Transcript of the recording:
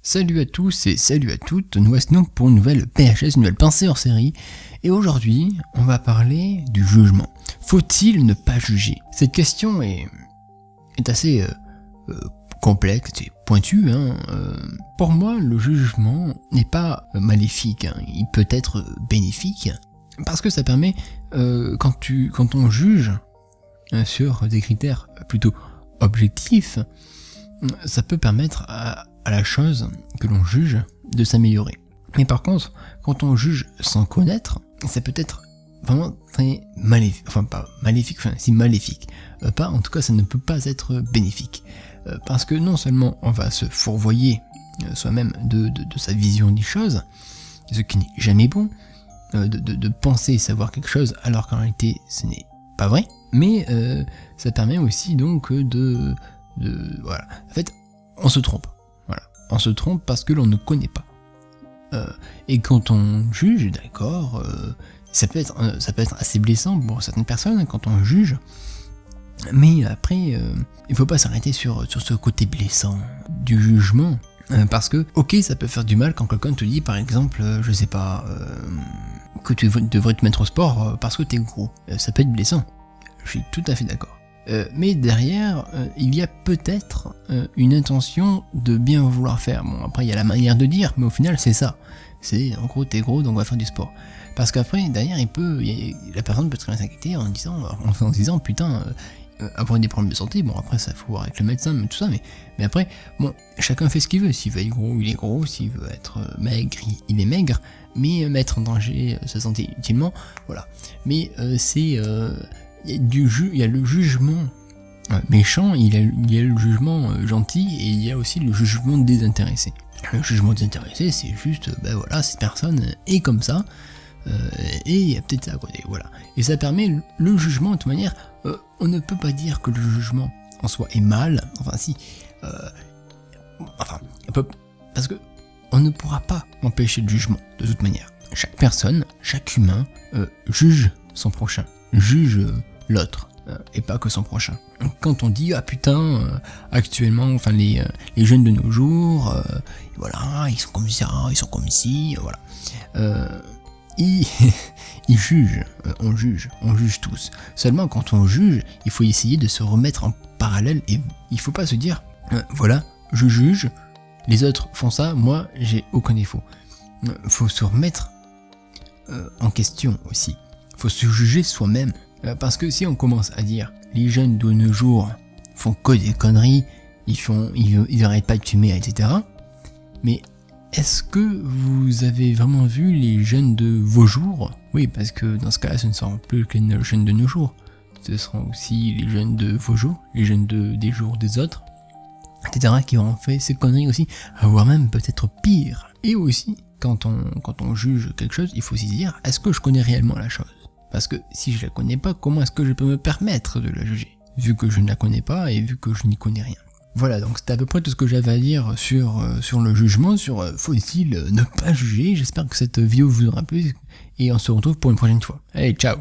Salut à tous et salut à toutes, nous voici donc pour une nouvelle PHS, une nouvelle pensée hors série. Et aujourd'hui, on va parler du jugement. Faut-il ne pas juger? Cette question est assez complexe et pointue. Pour moi, le jugement n'est pas maléfique, il peut être bénéfique. Parce que ça permet, quand on juge sur des critères plutôt objectifs, ça peut permettre à la chose que l'on juge de s'améliorer. Mais par contre, quand on juge sans connaître, ça peut être vraiment très maléfique, maléfique. En tout cas, ça ne peut pas être bénéfique. Parce que non seulement on va se fourvoyer soi-même de sa vision des choses, ce qui n'est jamais bon, de penser savoir quelque chose alors qu'en réalité ce n'est pas vrai, mais ça permet aussi donc voilà. En fait, on se trompe. On se trompe parce que l'on ne connaît pas. Et quand on juge, d'accord, ça peut être assez blessant pour certaines personnes quand on juge, mais après, il faut pas s'arrêter sur ce côté blessant du jugement, parce que, ok, ça peut faire du mal quand quelqu'un te dit, par exemple, je sais pas, que tu devrais te mettre au sport parce que t'es gros. Ça peut être blessant. Je suis tout à fait d'accord. Mais derrière, il y a peut-être une intention de bien vouloir faire. Bon, après, il y a la manière de dire, mais au final, c'est ça. C'est, en gros, t'es gros, donc on va faire du sport. Parce qu'après, derrière, la personne peut très bien s'inquiéter en se disant, putain, avoir des problèmes de santé, bon, après, ça faut voir avec le médecin, tout ça, mais après, bon, chacun fait ce qu'il veut. S'il veut être gros, il est gros. S'il veut être maigre, il est maigre. Mais mettre en danger sa santé inutilement, voilà. Mais il y a le jugement méchant, il y a le jugement gentil, et il y a aussi le jugement désintéressé. Le jugement désintéressé, c'est juste, voilà, cette personne est comme ça, et il y a peut-être ça à côté, voilà. Et ça permet le jugement, de toute manière, on ne peut pas dire que le jugement en soi est mal, parce que on ne pourra pas empêcher le jugement, de toute manière. Chaque personne, chaque humain, juge son prochain, juge l'autre, et pas que son prochain. Quand on dit actuellement, les jeunes de nos jours, voilà, ils sont comme ça, ils sont comme ci, voilà. Ils jugent, on juge tous. Seulement quand on juge, il faut essayer de se remettre en parallèle, et il faut pas se dire, voilà, je juge, les autres font ça, moi j'ai aucun défaut. Faut se remettre en question aussi. Faut se juger soi-même. Parce que si on commence à dire les jeunes de nos jours font que des conneries, ils n'arrêtent pas de fumer, etc. Mais est-ce que vous avez vraiment vu les jeunes de vos jours? Oui, parce que dans ce cas-là, ce ne seront plus que les jeunes de nos jours. Ce seront aussi les jeunes de vos jours, les jeunes des jours des autres, etc. qui auront fait ces conneries aussi, voire même peut-être pire. Et aussi, quand on juge quelque chose, il faut aussi dire, est-ce que je connais réellement la chose? Parce que si je la connais pas, comment est-ce que je peux me permettre de la juger? Vu que je ne la connais pas et vu que je n'y connais rien. Voilà, donc c'était à peu près tout ce que j'avais à dire sur le jugement, sur faut-il ne pas juger. J'espère que cette vidéo vous aura plu et on se retrouve pour une prochaine fois. Allez, ciao!